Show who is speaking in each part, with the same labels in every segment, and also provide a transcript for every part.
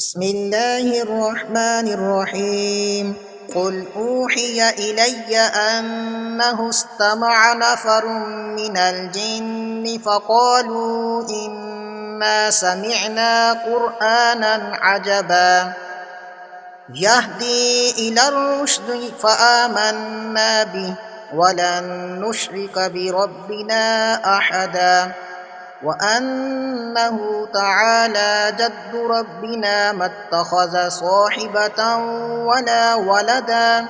Speaker 1: بسم الله الرحمن الرحيم قل أوحي إلي أنه استمع نفر من الجن فقالوا إنا سمعنا قرآنا عجبا يهدي إلى الرشد فآمنا به ولن نشرك بربنا أحدا وأنه تعالى جد ربنا ما اتخذ صاحبة ولا ولدا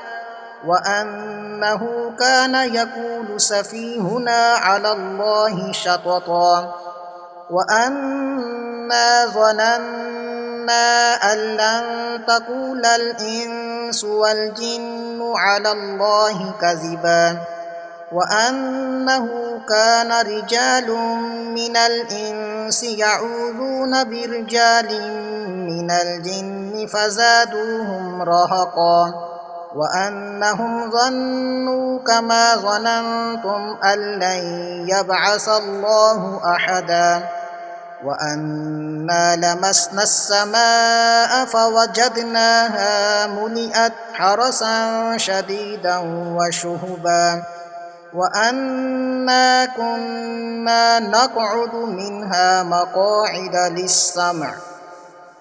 Speaker 1: وأنه كان يقول سفيهنا على الله شططا وأنا ظننا أن لن تقول الإنس والجن على الله كذبا وأنه كان رجال من الإنس يعوذون برجال من الجن فزادوهم رهقا وأنهم ظنوا كما ظننتم أن لن يبعث الله أحدا وأنا لمسنا السماء فوجدناها ملئت حرسا شديدا وشهبا وأنا كنا نقعد منها مقاعد للسمع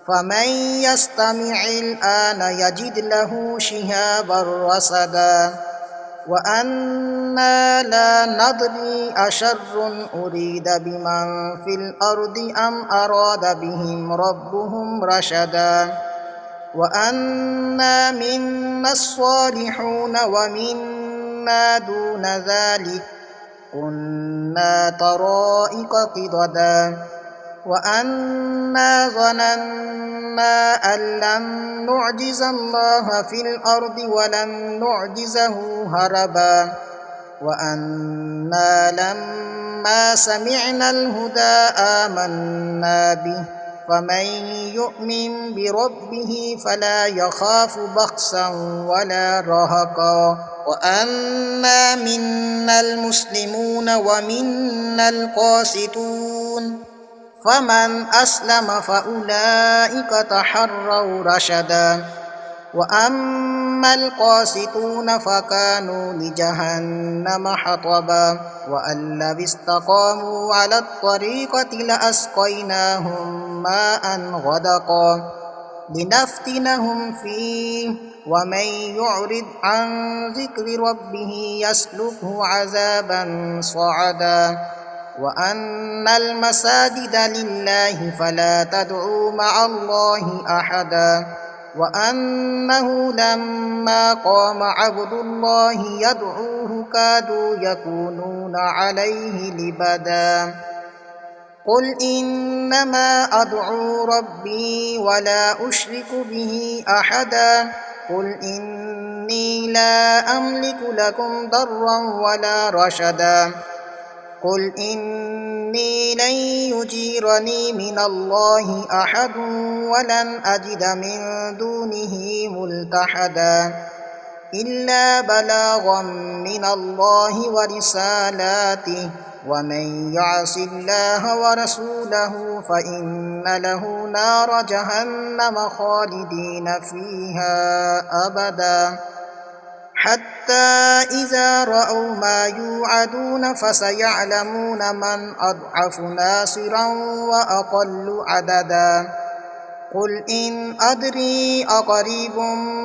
Speaker 1: فمن يستمع الآن يجد له شهابا رصدا وأنا لا ندري أشر أريد بمن في الأرض أم أراد بهم ربهم رشدا وأنا منا الصالحون ومنا دون ذلك كنا طرائق قددا وأنا ظننا أن لن نعجز الله في الأرض ولن نعجزه هربا وأنا لما سمعنا الهدى آمنا به فمن يؤمن بربه فلا يخاف بخسا ولا رهقا وأنا منا المسلمون ومنا القاسطون فمن أسلم فأولئك تحروا رشدا وأما القاسطون فكانوا لجهنم حطبا وأن لو استقاموا على الطريقة لأسقيناهم ماء غدقا لنفتنهم فيه ومن يعرض عن ذكر ربه يسلكه عذابا صعدا وأن المساجد لله فلا تدعوا مع الله أحدا وأنه لما قام عبد الله يدعوه كادوا يكونون عليه لبدا قل إنما أدعو ربي ولا أشرك به أحدا قل إني لا أملك لكم ضرا ولا رشدا قل إني لن يجيرني من الله أحد ولن أجد من دونه ملتحدا إلا بلاغا من الله ورسالاته ومن يعص الله ورسوله فإن له نار جهنم خالدين فيها أبدا حتى إذا رأوا ما يوعدون فسيعلمون من أضعف ناصرا وأقل عددا قل إن أدري أقريب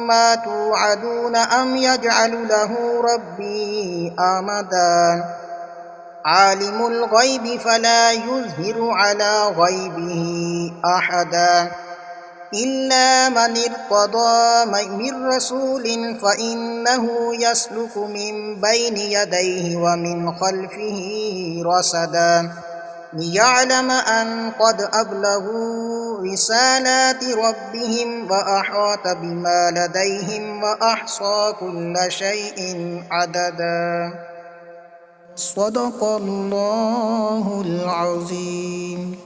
Speaker 1: ما توعدون أم يجعل له ربي أمدا عالم الغيب فلا يظهر على غيبه أحدا إلا من ارتضى من رسول فإنه يسلك من بين يديه ومن خلفه رصدا ليعلم أن قد أبلغوا رسالات ربهم وأحاط بما لديهم وأحصى كل شيء عددا صدق الله العظيم.